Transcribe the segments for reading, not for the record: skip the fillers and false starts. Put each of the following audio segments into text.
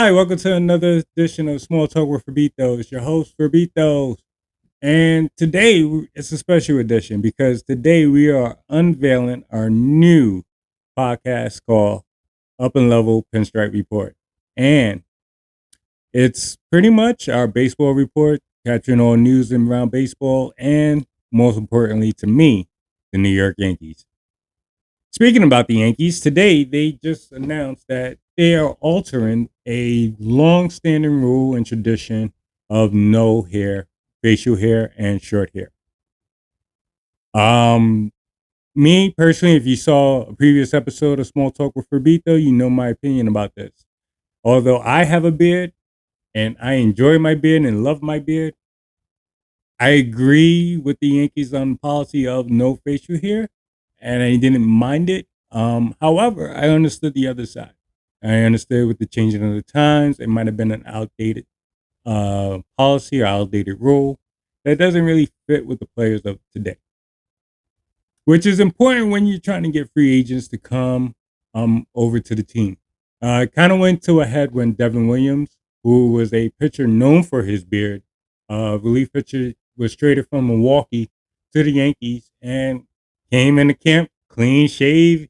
Hi, welcome to another edition of Small Talk with Ferbito. It's your host, Ferbito. And today it's a special edition because today we are unveiling our new podcast called UpnLvl Pinstripe Report. And it's pretty much our baseball report, capturing all news around baseball, and most importantly to me, the New York Yankees. Speaking about the Yankees, today they just announced that they are altering a long-standing rule and tradition of no hair, facial hair, and short hair. Um, Me personally, if you saw a previous episode of Small Talk with Ferbito, you know my opinion about this. Although I have a beard and I enjoy my beard and love my beard, I agree with the Yankees on the policy of no facial hair, and I didn't mind it. However, I understood the other side. I understood with the changing of the times, it might have been an outdated policy or outdated rule that doesn't really fit with the players of today, which is important when you're trying to get free agents to come over to the team. It kind of went to a head when Devin Williams, who was a pitcher known for his beard, relief pitcher, was traded from Milwaukee to the Yankees and came into camp clean shave.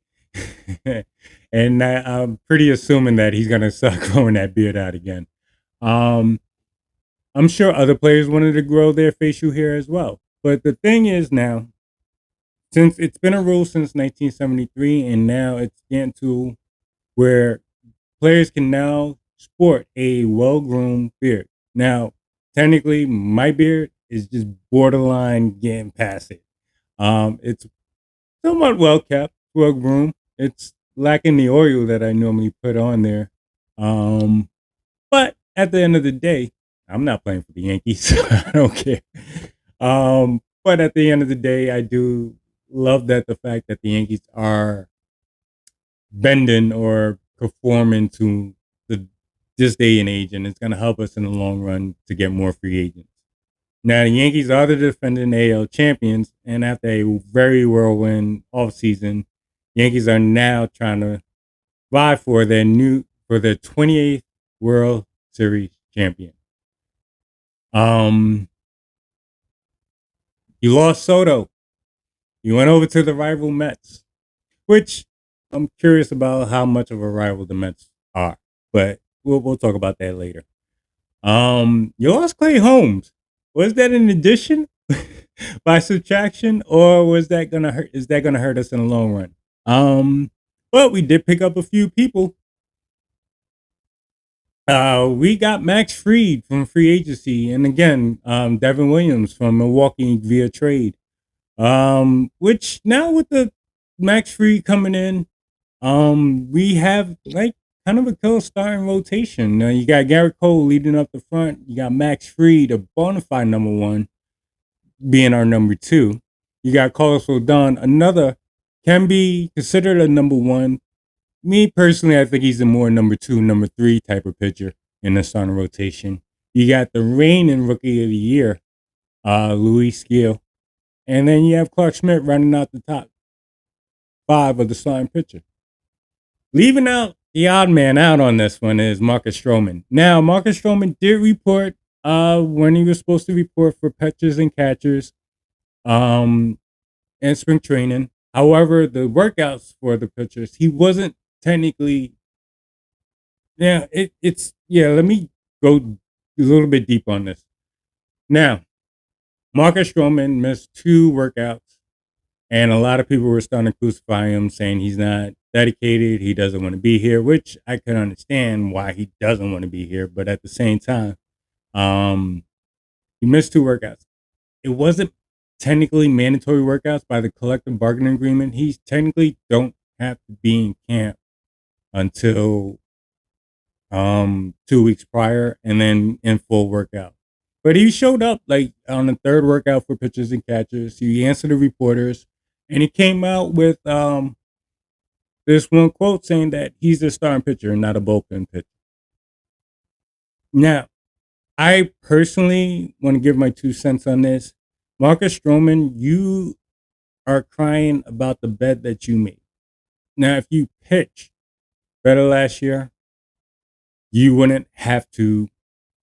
And I'm pretty assuming that he's going to start growing that beard out again. Um, I'm sure other players wanted to grow their facial hair as well. But the thing is now, since it's been a rule since 1973, and now it's getting to where players can now sport a well-groomed beard. Now, technically, my beard is just borderline getting past it. It's somewhat well kept, well groomed. It's lacking the oil that I normally put on there. Um, but at the end of the day, I'm not playing for the Yankees. So I don't care. But at the end of the day, I do love that the fact that the Yankees are bending or conforming to the this day and age, and it's going to help us in the long run to get more free agents. Now, the Yankees are the defending AL champions, and after a very whirlwind offseason, Yankees are now trying to vie for their 28th World Series champion. Um, you lost Soto. You went over to the rival Mets, which I'm curious about how much of a rival the Mets are, but we'll talk about that later. You lost Clay Holmes. Was that an addition by subtraction, or was that gonna hurt? Is that gonna hurt us in the long run? But we did pick up a few people. We got Max Fried from free agency, and again, Devin Williams from Milwaukee via trade. Which now with the Max Fried coming in, we have like kind of a kill starting rotation. Now you got Garrett Cole leading up the front. You got Max Fried, a bona fide number one, being our number two. You got Carlos Rodon, another can be considered a number one. Me personally, I think he's a more number two, number three type of pitcher in the starting rotation. You got the reigning rookie of the year, Luis Gill. And then you have Clark Schmidt running out the top five of the starting pitcher. Leaving out the odd man out on this one is Marcus Stroman. Now, Marcus Stroman did report when he was supposed to report for pitchers and catchers and spring training. However, the workouts for the pitchers, he wasn't technically. Yeah, let me go a little bit deep on this. Now, Marcus Stroman missed 2 workouts, and a lot of people were starting to crucify him, saying he's not dedicated, he doesn't want to be here, which I can understand why he doesn't want to be here. But at the same time, he missed 2 workouts. It wasn't technically mandatory workouts by the collective bargaining agreement. He technically don't have to be in camp until 2 weeks prior and then in full workout. But he showed up like on the 3rd workout for pitchers and catchers. He answered the reporters, and he came out with this one quote saying that he's a starting pitcher and not a bullpen pitcher. Now, I personally want to give my 2 cents on this. Marcus Stroman, you are crying about the bed that you made. Now, if you pitch better last year, you wouldn't have to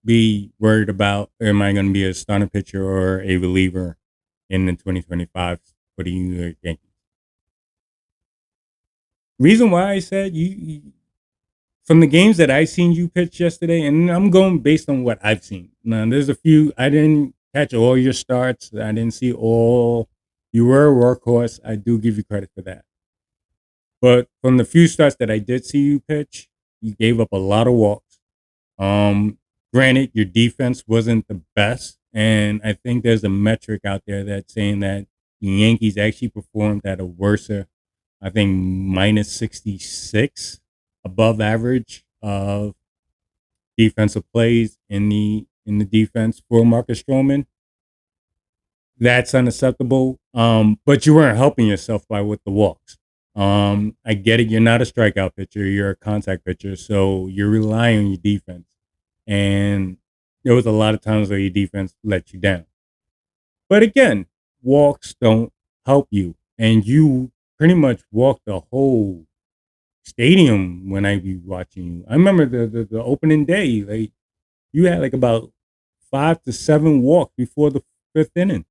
be worried about, am I going to be a starting pitcher or a reliever in the 2025 for the New York Yankees? Reason why I said from the games that I seen you pitch yesterday, and I'm going based on what I've seen. Now, there's a few I didn't catch all your starts. I didn't see all. You were a workhorse. I do give you credit for that. But from the few starts that I did see you pitch, you gave up a lot of walks. Um, Granted, your defense wasn't the best, and I think there's a metric out there that's saying that the Yankees actually performed at a worse, I think minus 66, above average of defensive plays in the defense for Marcus Stroman. That's unacceptable. But you weren't helping yourself by with the walks. I get it. You're not a strikeout pitcher. You're a contact pitcher, so you're relying on your defense. And there was a lot of times where your defense let you down. But again, walks don't help you, and you pretty much walked the whole stadium when I be watching you. I remember the opening day, like you had like about 5 to 7 walks before the fifth inning.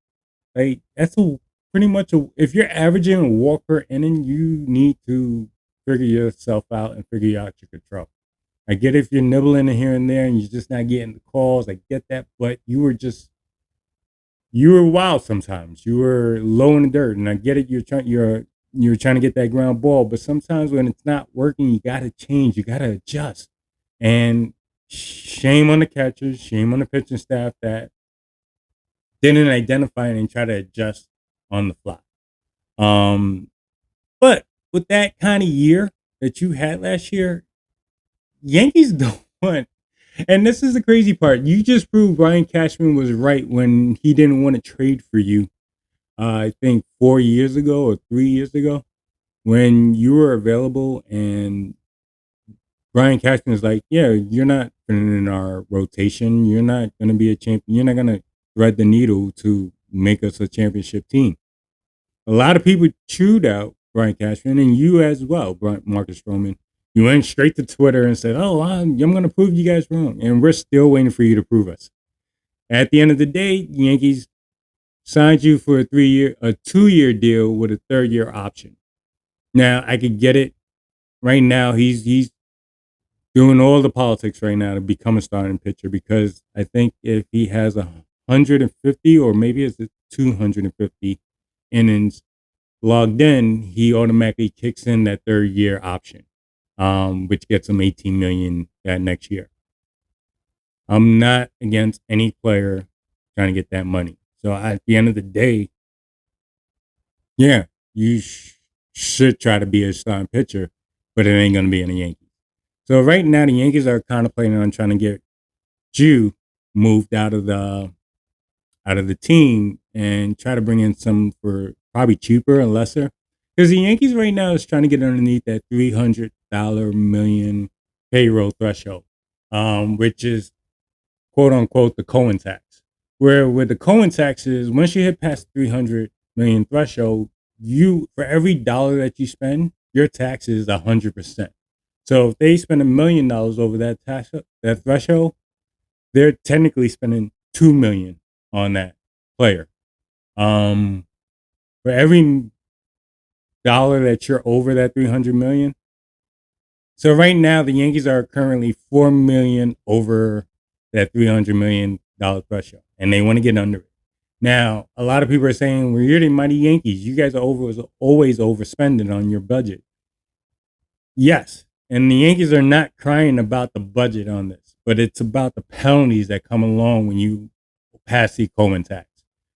Like that's a pretty much a, if you're averaging a walk per inning, you need to figure yourself out and figure out your control. I get if you're nibbling in here and there and you're just not getting the calls. I get that, but you were wild sometimes. You were low in the dirt, and I get it. You're trying to get that ground ball, but sometimes when it's not working, you got to change. You got to adjust. And shame on the catchers, shame on the pitching staff that didn't identify it and try to adjust on the fly. Um, but with that kind of year that you had last year, Yankees don't want. And this is the crazy part. You just proved Brian Cashman was right when he didn't want to trade for you. I think 4 years ago or 3 years ago, when you were available, and Brian Cashman is like, "Yeah, you're not in our rotation. You're not going to be a champion. You're not going to thread the needle to make us a championship team." A lot of people chewed out Brian Cashman, and you as well, Marcus Stroman. You went straight to Twitter and said, "Oh, I'm going to prove you guys wrong," and we're still waiting for you to prove us. At the end of the day, the Yankees signed you for a 2-year deal with a 3rd-year option. Now, I could get it. Right now, he's doing all the politics right now to become a starting pitcher, because I think if he has 150 or maybe it's 250 innings logged in, he automatically kicks in that 3rd-year option, which gets him 18 million that next year. I'm not against any player trying to get that money. So at the end of the day, yeah, you should try to be a starting pitcher, but it ain't going to be in the Yankees. So right now, the Yankees are contemplating on trying to get you moved out of the team and try to bring in some for probably cheaper and lesser. Because the Yankees right now is trying to get underneath that $300 million payroll threshold, which is quote unquote the Cohen tax. Where with the Cohen taxes, once you hit past 300 million threshold, you for every dollar that you spend, your tax is 100%. So if they spend $1 million over that threshold, they're technically spending $2 million on that player. For every dollar that you're over that 300 million. So right now, the Yankees are currently $4 million over that $300 million threshold, and they want to get under it. Now, a lot of people are saying, "Well, you're the mighty Yankees. You guys are always overspending on your budget." Yes, and the Yankees are not crying about the budget on this, but it's about the penalties that come along when you pass the Cohen tax.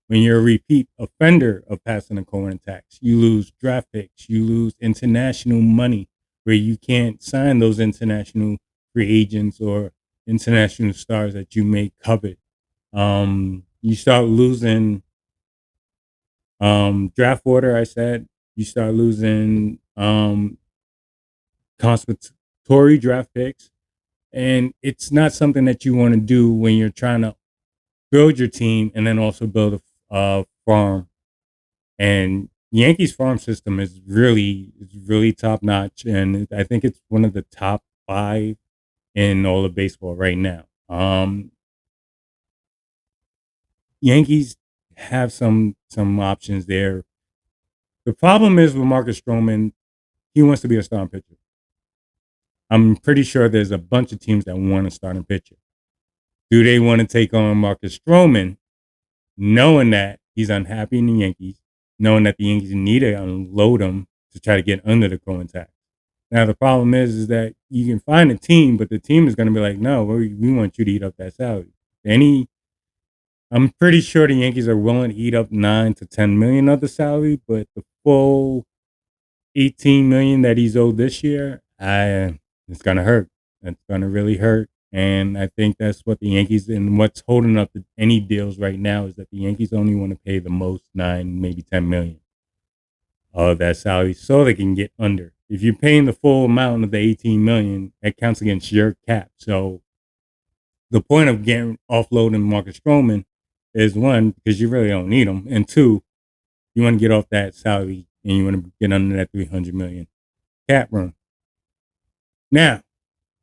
When you're a repeat offender of passing the Cohen tax, you lose draft picks, you lose international money, where you can't sign those international free agents or international stars that you may covet. You start losing draft order. I said you start losing compensatory draft picks, and it's not something that you want to do when you're trying to build your team and then also build a farm. And Yankees farm system is really top notch, and I think it's one of the top 5 in all of baseball right now. Yankees have some options there. The problem is with Marcus Stroman, he wants to be a starting pitcher. I'm pretty sure there's a bunch of teams that want a starting pitcher. Do they want to take on Marcus Stroman, knowing that he's unhappy in the Yankees, knowing that the Yankees need to unload him to try to get under the Cohen tax? Now the problem is that you can find a team, but the team is going to be like, no, we want you to eat up that salary. I'm pretty sure the Yankees are willing to eat up 9 to 10 million of the salary, but the full 18 million that he's owed this year, it's gonna hurt. It's gonna really hurt. And I think that's what the Yankees and what's holding up any deals right now is that the Yankees only want to pay the most 9, maybe 10 million of that salary so they can get under. If you're paying the full amount of the 18 million, that counts against your cap. So the point of getting offloading Marcus Stroman is one, because you really don't need him, and two, you want to get off that salary and you want to get under that 300 million cap room. Now,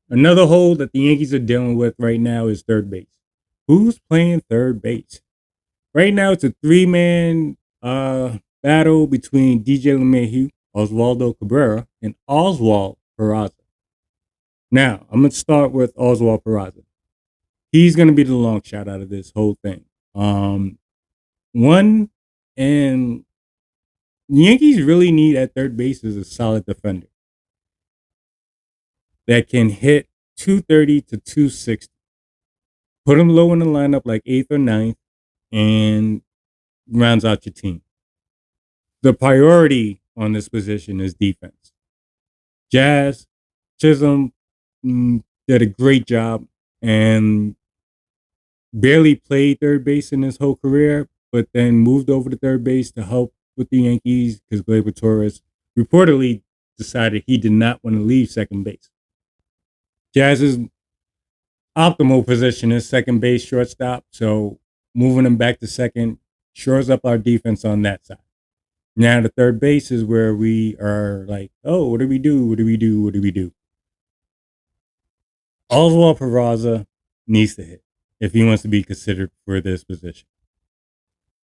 another hole that the Yankees are dealing with right now is third base. Who's playing third base? Right now, it's a 3-man battle between DJ LeMahieu, Oswaldo Cabrera, and Oswald Peraza. Now, I'm going to start with Oswald Peraza. He's going to be the long shot out of this whole thing. One, and the Yankees really need at third base is a solid defender that can hit 230 to 260. Put him low in the lineup like 8th or 9th and rounds out your team. The priority on this position is defense. Jazz, Chisholm did a great job and barely played third base in his whole career, but then moved over to third base to help with the Yankees because Gleyber Torres reportedly decided he did not want to leave second base. Jazz's optimal position is second base, shortstop, so moving him back to second shores up our defense on that side. Now the third base is where we are like, oh, what do we do? What do we do? What do we do? Oswald Peraza needs to hit if he wants to be considered for this position.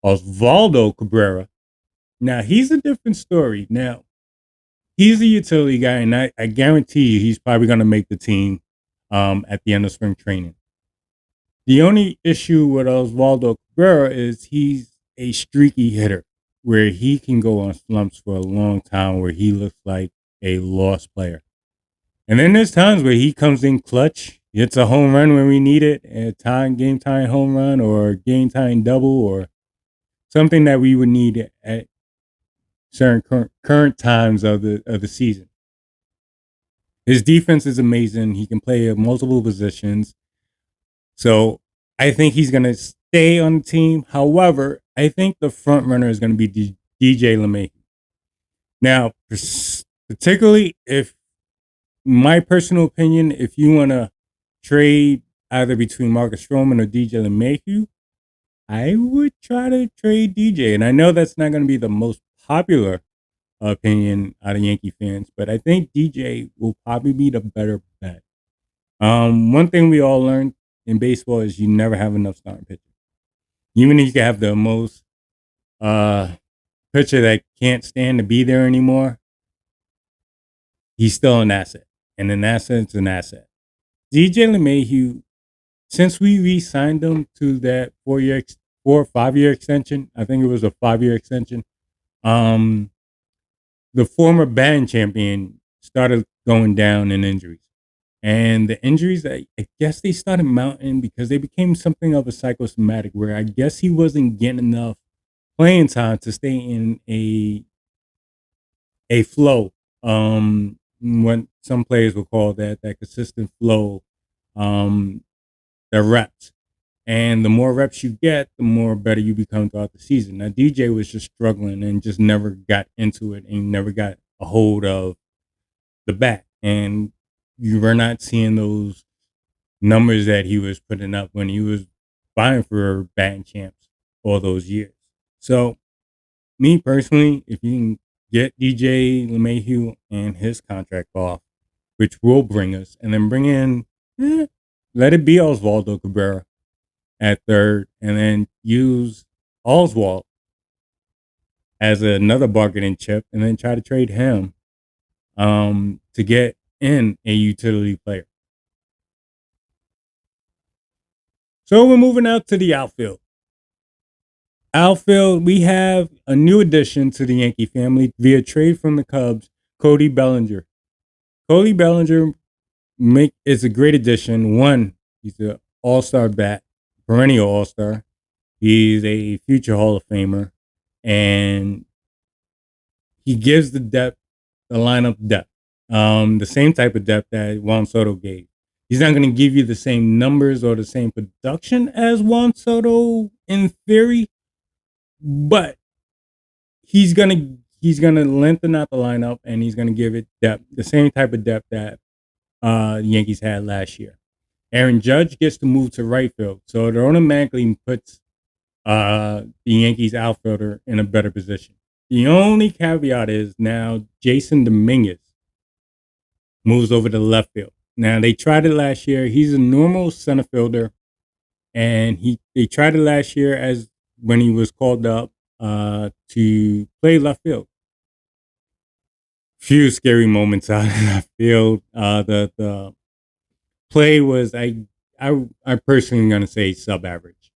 Osvaldo Cabrera, now he's a different story. Now, he's a utility guy, and I guarantee you he's probably going to make the team at the end of spring training. The only issue with Osvaldo Cabrera is he's a streaky hitter where he can go on slumps for a long time where he looks like a lost player. And then there's times where he comes in clutch, hits a home run when we need it, a game time home run or game time double or something that we would need at certain current times of the season. His defense is amazing. He can play multiple positions. So I think he's going to stay on the team. However, I think the front runner is going to be DJ LeMahieu. Now, particularly if, my personal opinion, if you want to trade either between Marcus Stroman or DJ LeMahieu, I would try to trade DJ. And I know that's not going to be the most popular opinion out of Yankee fans, but I think DJ will probably be the better bet. One thing we all learned in baseball is you never have enough starting pitchers. Even if you can have the most pitcher that can't stand to be there anymore, he's still an asset. And an asset's an asset. DJ LeMahieu, since we re-signed him to that 4 or 5 year extension, I think it was a 5-year extension, the former batting champion started going down in injuries. And the injuries, I guess they started mounting because they became something of a psychosomatic where I guess he wasn't getting enough playing time to stay in a flow. When some players will call that consistent flow, the reps. And the more reps you get, the more better you become throughout the season. Now, DJ was just struggling and just never got into it and never got a hold of the bat. And you were not seeing those numbers that he was putting up when he was vying for batting champs all those years. So, me personally, if you can get DJ LeMahieu and his contract off, which will bring us, and then bring in let it be Osvaldo Cabrera at third, and then use Oswald as another bargaining chip, and then try to trade him to get in a utility player. So we're moving out to the outfield. Outfield, we have a new addition to the Yankee family via trade from the Cubs, Cody Bellinger. Cody Bellinger is a great addition. One, he's an all-star bat, perennial all-star. He's a future Hall of Famer, and he gives the lineup depth, the same type of depth that Juan Soto gave. He's not going to give you the same numbers or the same production as Juan Soto in theory, but he's gonna lengthen out the lineup, and he's gonna give it depth, the same type of depth that the Yankees had last year. Aaron Judge gets to move to right field, so it automatically puts the Yankees outfielder in a better position. The only caveat is now Jason Dominguez moves over to left field. Now they tried it last year. He's a normal center fielder, and they tried it last year as when he was called up to play left field. Few scary moments out of left field. The play was I personally am gonna say sub average.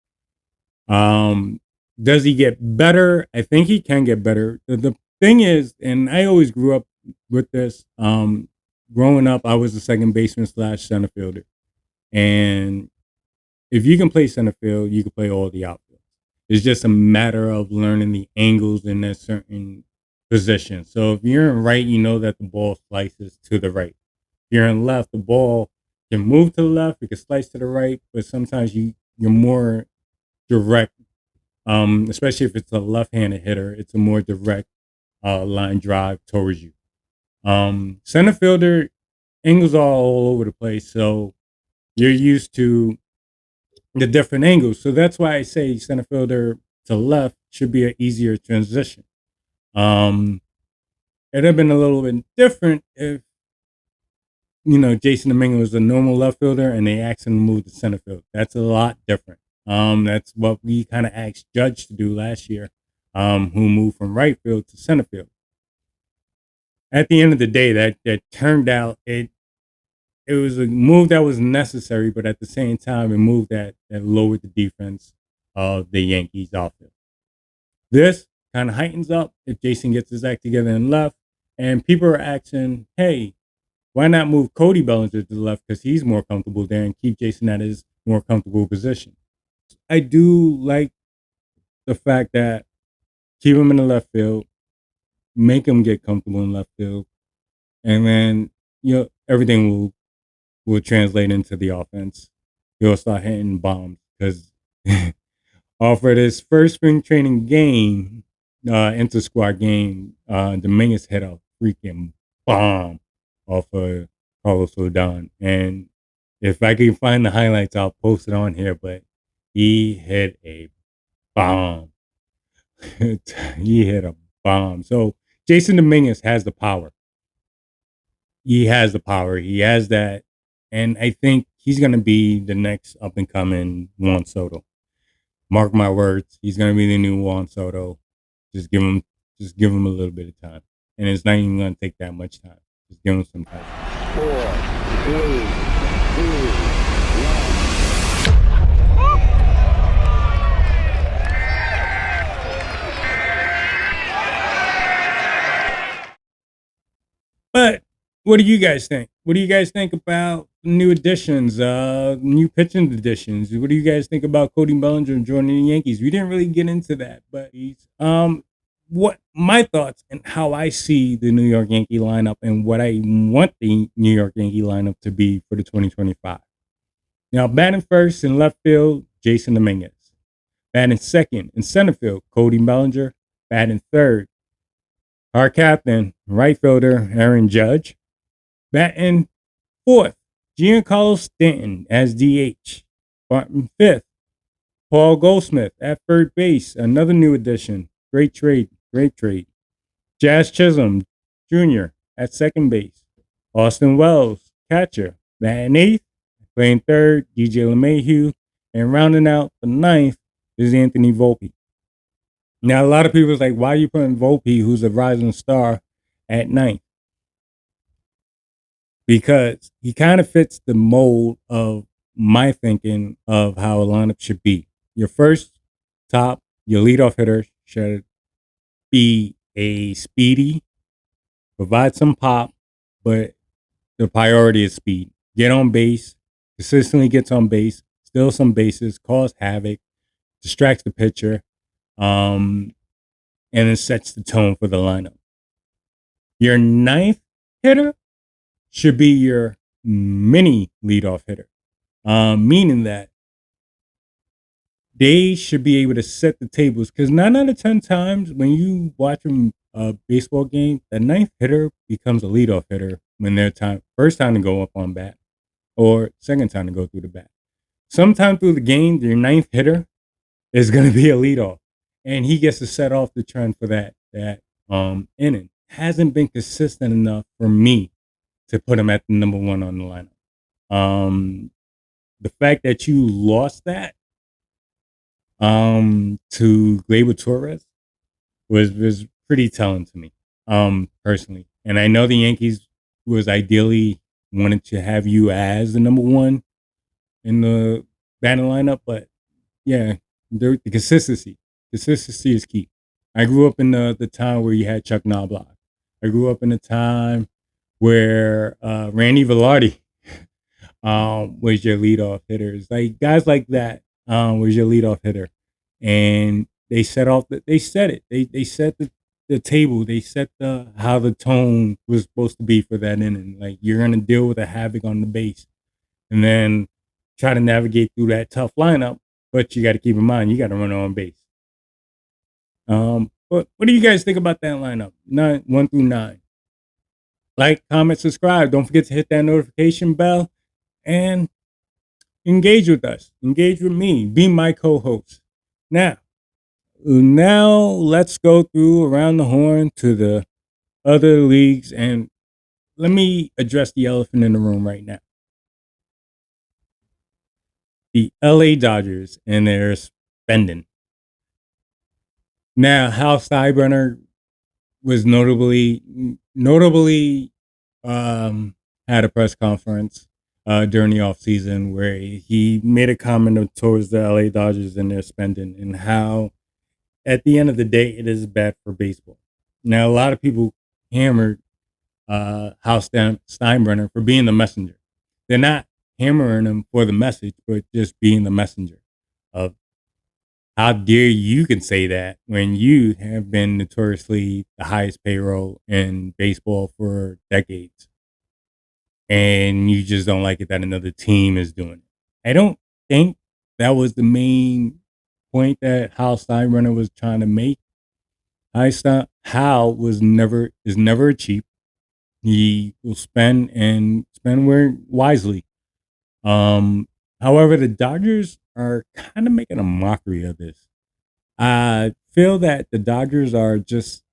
Does he get better? I think he can get better. The thing is, and I always grew up with this. Growing up, I was a second baseman / center fielder, and if you can play center field, you can play all the outfield. It's just a matter of learning the angles in a certain position. So if you're in right, you know that the ball slices to the right. If you're in left, the ball can move to the left, it can slice to the right, but sometimes you're more direct, especially if it's a left-handed hitter. It's a more direct line drive towards you. Center fielder, angles are all over the place, so you're used to the different angles. So that's why I say center fielder to left should be an easier transition. It'd have been a little bit different if, Jason Dominguez was a normal left fielder and they asked him to move to center field. That's a lot different. That's what we kind of asked Judge to do last year, who moved from right field to center field. At the end of the day, that turned out it was a move that was necessary, but at the same time, a move that lowered the defense of the Yankees outfield. This kind of heightens up if Jason gets his act together in left, and people are asking, hey, why not move Cody Bellinger to the left because he's more comfortable there and keep Jason at his more comfortable position. I do like the fact that keep him in the left field, make him get comfortable in left field, and then everything will translate into the offense. He'll start hitting bombs because off of this first spring training game, inter-squad game, Dominguez hit a freaking bomb off of Carlos Rodon. And if I can find the highlights, I'll post it on here, but he hit a bomb. He hit a bomb. So Jason Dominguez has the power. He has the power. He has that. And I think he's going to be the next up-and-coming Juan Soto. Mark my words. He's going to be the new Juan Soto. Just give him a little bit of time. And it's not even going to take that much time. Just give him some time. 4, 3, 2, 1. But what do you guys think? What do you guys think about new additions, new pitching additions? What do you guys think about Cody Bellinger joining the Yankees? We didn't really get into that, but what my thoughts and how I see the New York Yankee lineup and what I want the New York Yankee lineup to be for the 2025. Now, batting first in left field, Jason Dominguez. Batting second in center field, Cody Bellinger. Batting third, our captain, right fielder, Aaron Judge. Batting fourth, Giancarlo Stanton as DH. Batting fifth, Paul Goldschmidt at third base, another new addition. Great trade. Jazz Chisholm Jr. at second base. Austin Wells, catcher. Batting eighth, Playing third, DJ LeMahieu. And rounding out the ninth is Anthony Volpe. Now, a lot of people is like, why are you putting Volpe, who's a rising star, at ninth? Because he kind of fits the mold of my thinking of how a lineup should be. Your first top, your leadoff hitter should be a speedy, provide some pop, but the priority is speed. Get on base, consistently gets on base, steals some bases, cause havoc, distracts the pitcher, and then sets the tone for the lineup. Your ninth hitter should be your mini leadoff hitter, meaning that they should be able to set the tables. Because 9 out of 10 times when you watch a baseball game, the ninth hitter becomes a leadoff hitter when their first time to go up on bat or second time to go through the bat. Sometime through the game, your ninth hitter is going to be a leadoff, and he gets to set off the trend for that inning. Hasn't been consistent enough for me to put him at the number one on the lineup. The fact that you lost that to Gleyber Torres was pretty telling to me, personally. And I know the Yankees was ideally wanted to have you as the number one in the batting lineup, but yeah, the consistency is key. I grew up in the time where you had Chuck Knobloch. I grew up in a time where Randy Velarde was your leadoff hitters. Like guys like that was your leadoff hitter, and they set it. They set the table. They set how the tone was supposed to be for that inning. Like you're gonna deal with a havoc on the base, and then try to navigate through that tough lineup. But you got to keep in mind you got to run on base. But what do you guys think about that lineup? 1 through 9. Like, comment, subscribe. Don't forget to hit that notification bell and engage with us. Engage with me. Be my co-host. Now let's go through around the horn to the other leagues, and let me address the elephant in the room right now. The LA Dodgers and their spending. Now, Hal Steinbrenner was notably had a press conference during the offseason where he made a comment towards the LA Dodgers and their spending and how at the end of the day it is bad for baseball. Now, a lot of people hammered Hal Steinbrenner for being the messenger. They're not hammering him for the message, but just being the messenger of how dare you can say that when you have been notoriously the highest payroll in baseball for decades, and you just don't like it that another team is doing it. I don't think that was the main point that Hal Steinbrenner was trying to make. Hal is never cheap. He will spend where wisely. However, the Dodgers are kind of making a mockery of this. I feel that the Dodgers are just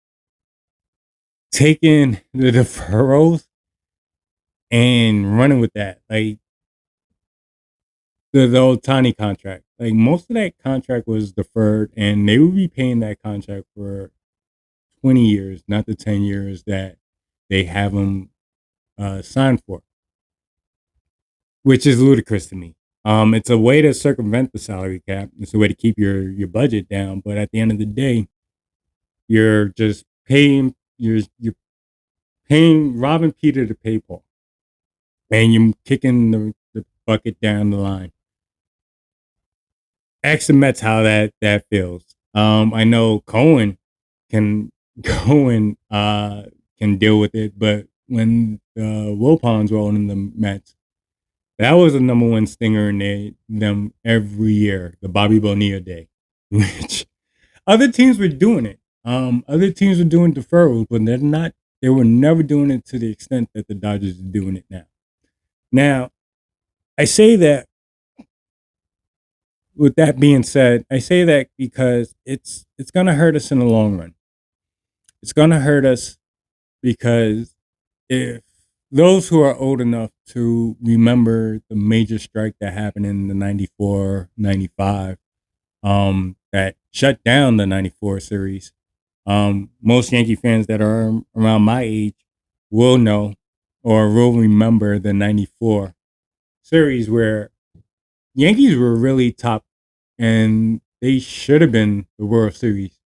taking the deferrals and running with that. Like the Ohtani contract. Like most of that contract was deferred, and they would be paying that contract for 20 years, not the 10 years that they have him signed for, which is ludicrous to me. It's a way to circumvent the salary cap. It's a way to keep your budget down. But at the end of the day, you're just paying you're robbing Peter to pay Paul, and you're kicking the bucket down the line. Ask the Mets how that feels. I know Cohen can deal with it, but when Wilpons were owning the Mets, that was the number one stinger in them every year, the Bobby Bonilla day, which other teams were doing it. Other teams were doing deferrals, but they were never doing it to the extent that the Dodgers are doing it now. Now, I say that with that being said, I say that because it's going to hurt us in the long run. It's going to hurt us because if those who are old enough to remember the major strike that happened in the 94, 95, that shut down the 94 series. Most Yankee fans that are around my age will know or will remember the 94 series where Yankees were really top and they should have been the World Series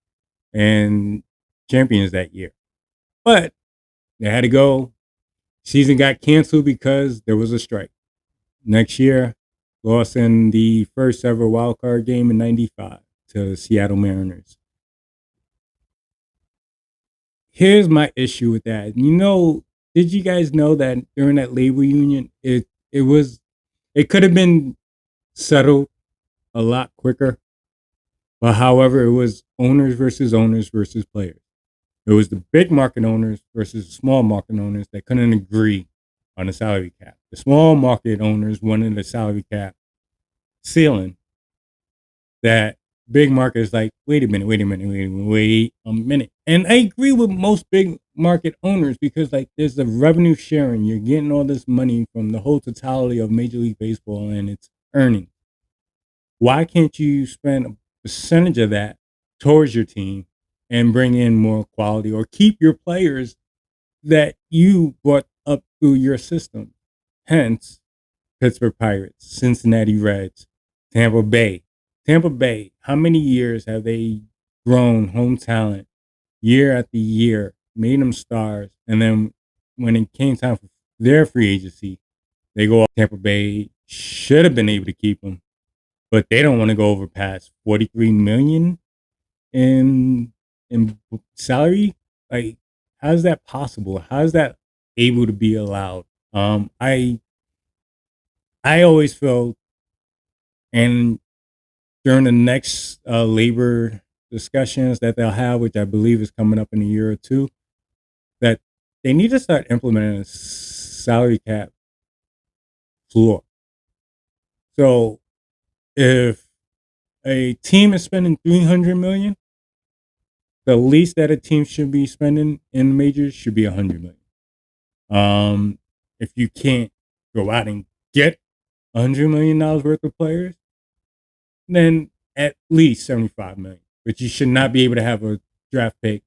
and champions that year. But they had to go. Season got canceled because there was a strike. Next year, lost in the first ever wild card game in 95 to the Seattle Mariners. Here's my issue with that. Did you guys know that during that labor union, it could have been settled a lot quicker, but however, it was owners versus players. It was the big market owners versus the small market owners that couldn't agree on the salary cap. The small market owners wanted a salary cap ceiling that big market is like, wait a minute. And I agree with most big market owners because like there's the revenue sharing. You're getting all this money from the whole totality of Major League Baseball and its earnings. Why can't you spend a percentage of that towards your team and bring in more quality or keep your players that you brought up through your system? Hence, Pittsburgh Pirates, Cincinnati Reds, Tampa Bay. Tampa Bay, how many years have they grown home talent year after year, made them stars, and then when it came time for their free agency, they go off. Tampa Bay should have been able to keep them, but they don't want to go over past 43 million in salary. Like, how's that possible? How's that able to be allowed? I always felt, and during the next labor discussions that they'll have, which I believe is coming up in a year or two, that they need to start implementing a salary cap floor. So if a team is spending 300 million, the least that a team should be spending in the majors should be 100 million. If you can't go out and get $100 million worth of players, then at least 75 million. But you should not be able to have a draft pick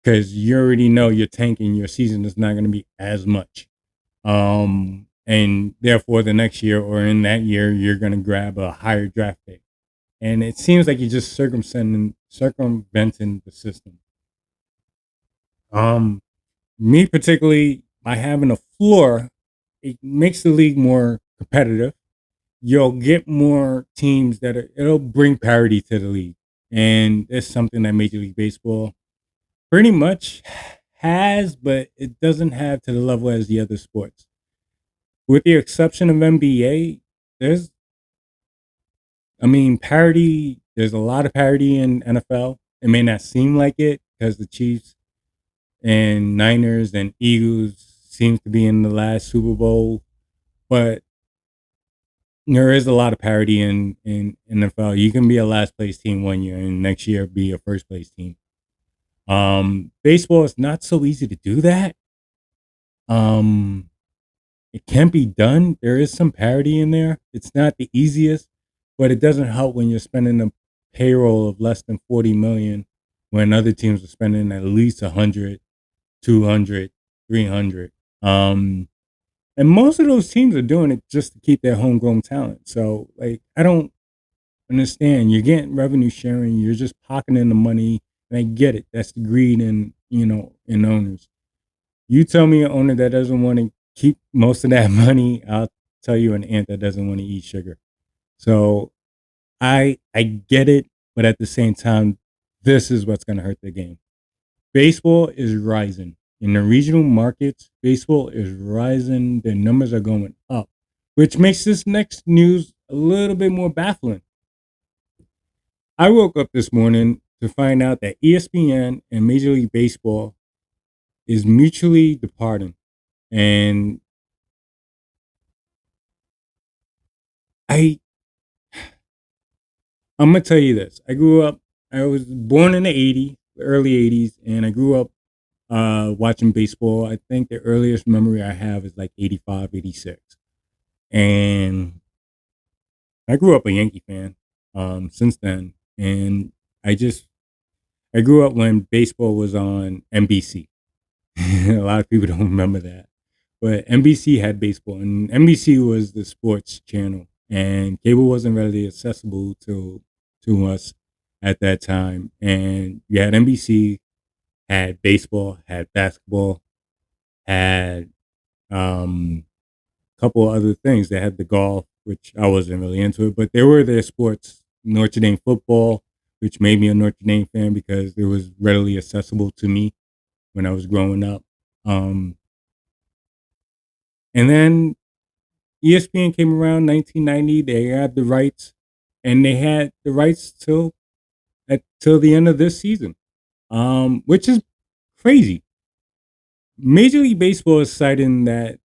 because you already know you're tanking. Your season is not going to be as much. And therefore, the next year or in that year, you're going to grab a higher draft pick. And it seems like you're just circumventing the system. Um, Me particularly, by having a floor, it makes the league more competitive. You'll get more teams it'll bring parity to the league. And it's something that Major League Baseball pretty much has, but it doesn't have to the level as the other sports. With the exception of NBA, parity, there's a lot of parity in NFL. It may not seem like it because the Chiefs and Niners and Eagles seems to be in the last Super Bowl, but there is a lot of parity in NFL. You can be a last place team one year and next year be a first place team. Baseball is not so easy to do that. Um, it can be done. There is some parity in there. It's not the easiest, but it doesn't help when you're spending a payroll of less than 40 million when other teams are spending at least 100, 200, 300. And most of those teams are doing it just to keep their homegrown talent. So, like, I don't understand. You're getting revenue sharing. You're just pocketing the money. And I get it. That's the greed in owners. You tell me an owner that doesn't want to keep most of that money, I'll tell you an ant that doesn't want to eat sugar. So I get it, but at the same time, this is what's going to hurt the game. Baseball is rising. In the regional markets, baseball is rising. Their numbers are going up, which makes this next news a little bit more baffling. I woke up this morning to find out that ESPN and Major League Baseball is mutually departing. And I I'm gonna tell you this. I was born in the early 80s, and I grew up watching baseball. I think the earliest memory I have is like 85, 86. And I grew up a Yankee fan since then. And I just, I grew up when baseball was on NBC. A lot of people don't remember that. But NBC had baseball, and NBC was the sports channel, and cable wasn't readily accessible to us at that time. And you had NBC, had baseball, had basketball, had a couple other things. They had the golf, which I wasn't really into it, but they were their sports. Notre Dame football, which made me a Notre Dame fan because it was readily accessible to me when I was growing up. Um, and then ESPN came around 1990. They had the rights, and they had the rights till the end of this season, which is crazy. Major League Baseball is citing that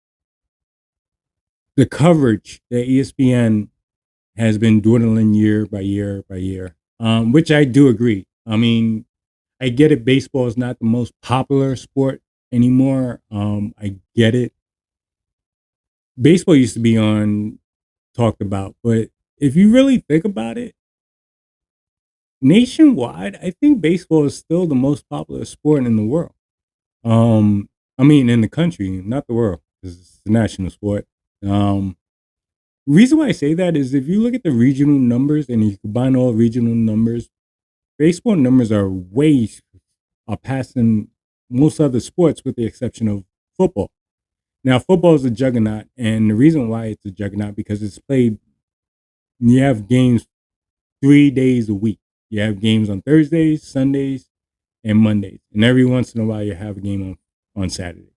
the coverage that ESPN has been dwindling year by year by year, which I do agree. I mean, I get it. Baseball is not the most popular sport anymore. I get it. Baseball used to be on talked about, but if you really think about it, nationwide, I think baseball is still the most popular sport in the world. I mean, in the country, not the world, because it's a national sport. Um, Reason why I say that is if you look at the regional numbers and you combine all regional numbers, baseball numbers are passing most other sports with the exception of football. Now, football is a juggernaut, and the reason why it's a juggernaut because it's played. You have games 3 days a week. You have games on Thursdays, Sundays, and Mondays, and every once in a while you have a game on Saturday.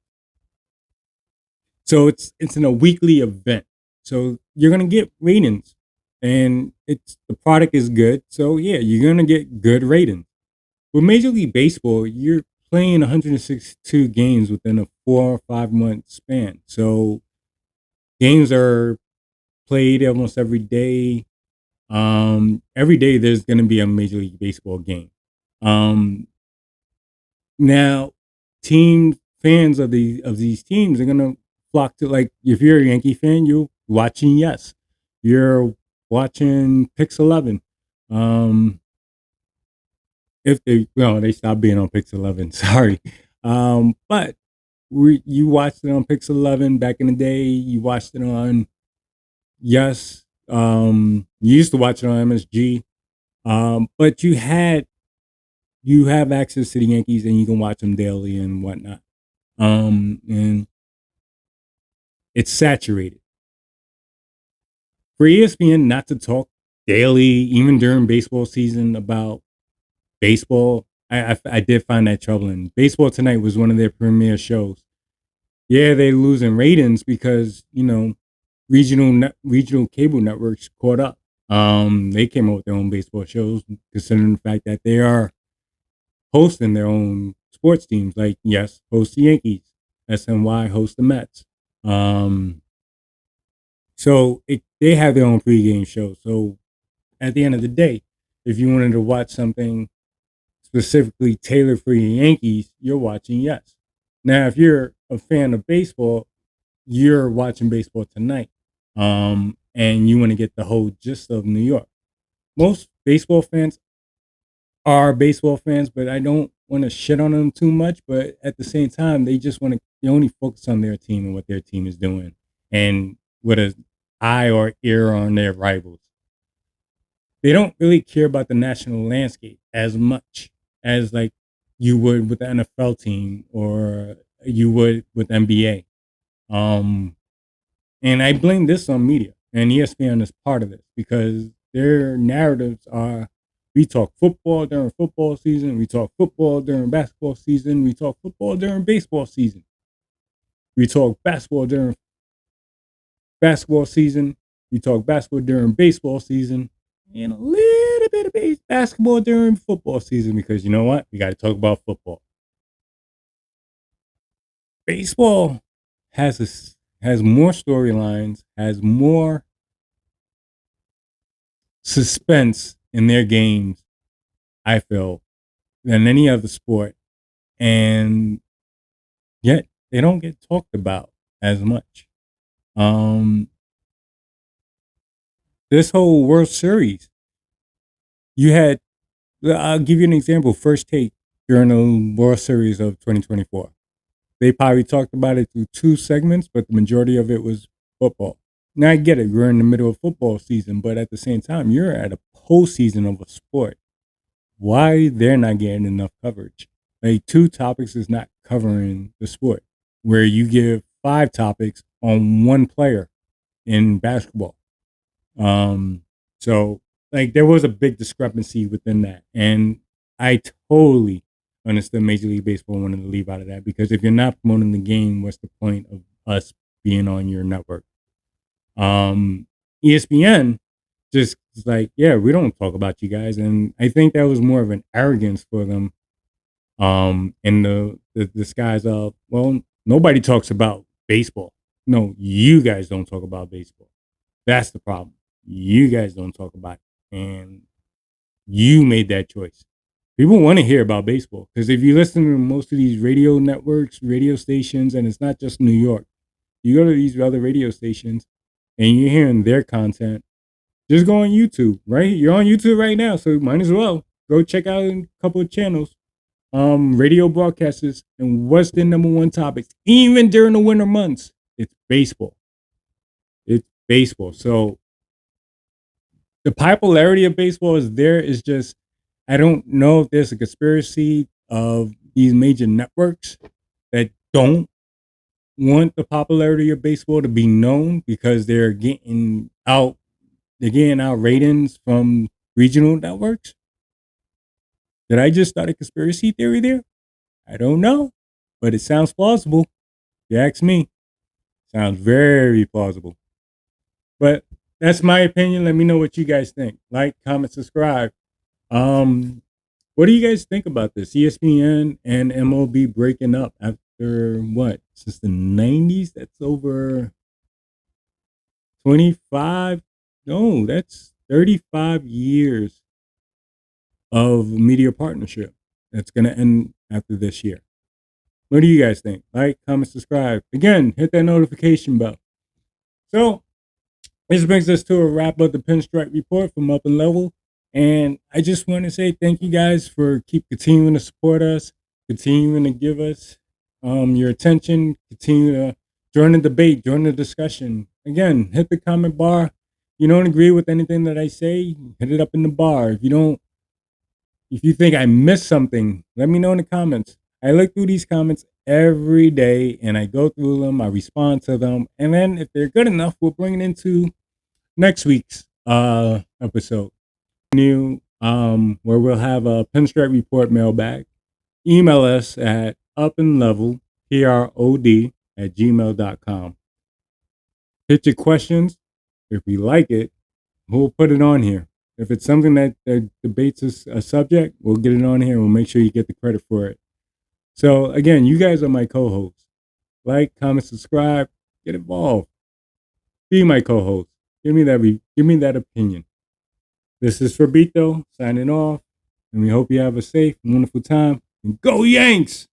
So it's in a weekly event. So you're gonna get ratings, and it's the product is good. So yeah, you're gonna get good ratings. With Major League Baseball, you're playing 162 games within a 4 or 5 month span. So games are played almost every day. Every day there's gonna be a Major League Baseball game. Um, Now, team fans of these teams are gonna flock to like if you're a Yankee fan, you're watching Yes, you're watching Pix 11. Um, if they well they stopped being on Pix 11, sorry, but you watched it on Pix 11 back in the day. You watched it on Yes. You used to watch it on MSG. But you have access to the Yankees and you can watch them daily and whatnot. And it's saturated. For ESPN not to talk daily, even during baseball season, about baseball, I did find that troubling. Baseball Tonight was one of their premier shows. Yeah, they losing ratings because regional cable networks caught up. They came up with their own baseball shows, considering the fact that they are hosting their own sports teams. Like yes, host the Yankees, SNY host the Mets. Um, they have their own pregame show. So at the end of the day, if you wanted to watch something specifically tailored for your Yankees, you're watching Yes. Now, if you're a fan of baseball, you're watching Baseball Tonight, and you want to get the whole gist of New York. Most baseball fans are baseball fans, but I don't want to shit on them too much. But at the same time, they only focus on their team and what their team is doing, and with an eye or ear on their rivals. They don't really care about the national landscape as much as like you would with the NFL team or you would with NBA. Um, and I blame this on media, and ESPN is part of this because their narratives are we talk football during football season, we talk football during basketball season, we talk football during baseball season, we talk basketball during basketball season, we talk basketball during baseball season, and a little bit of basketball during football season because you know what? We got to talk about football. Baseball has more storylines, has more suspense in their games, I feel, than any other sport. And yet they don't get talked about as much. Um, this whole World Series, you had. I'll give you an example. First take during the World Series of 2024. They probably talked about it through two segments, but the majority of it was football. Now I get it, we're in the middle of football season, but at the same time, you're at a postseason of a sport. Why they're not getting enough coverage? Like two topics is not covering the sport, where you give five topics on one player in basketball. Um, so like there was a big discrepancy within that, and I totally understood Major League Baseball wanted to leave out of that because if you're not promoting the game, what's the point of us being on your network? ESPN just was like, yeah, we don't talk about you guys, and I think that was more of an arrogance for them. In the disguise of, well, nobody talks about baseball. No, you guys don't talk about baseball. That's the problem. You guys don't talk about it. And you made that choice. People want to hear about baseball because if you listen to most of these radio networks, radio stations, and it's not just New York, you go to these other radio stations and you're hearing their content. Just go on YouTube, right? You're on YouTube right now, so might as well go check out a couple of channels, radio broadcasters, and what's the number one topics, even during the winter months? It's baseball. It's baseball. So the popularity of baseball is there. Is just I don't know if there's a conspiracy of these major networks that don't want the popularity of baseball to be known because they're getting out ratings from regional networks. Did I just start a conspiracy theory there? I don't know, but it sounds plausible. If you ask me, sounds very plausible. But that's my opinion. Let me know what you guys think. Like, comment, subscribe. Um, what do you guys think about this? ESPN and MLB breaking up after what? Since the 90s? That's over 25. No, that's 35 years of media partnership that's going to end after this year. What do you guys think? Like, comment, subscribe. Again, hit that notification bell. So, this brings us to a wrap of the Pinstripe Report from UpnLvl. And I just want to say thank you guys for keep continuing to support us, continuing to give us your attention, continue to join the debate, join the discussion. Again, hit the comment bar. If you don't agree with anything that I say, hit it up in the bar. If you think I missed something, let me know in the comments. I look through these comments every day and I go through them, I respond to them, and then if they're good enough, we'll bring it into next week's episode. New where we'll have a Pinstripe Report mailbag. Email us at UpnLvl prod@gmail.com. Hit your questions. If we like it, we'll put it on here. If it's something that debates a subject, we'll get it on here and we'll make sure you get the credit for it. So again, you guys are my co-hosts. Like, comment, subscribe, get involved. Be my co-host. Give me that opinion. This is Ferbito signing off, and we hope you have a safe and wonderful time. And go Yanks!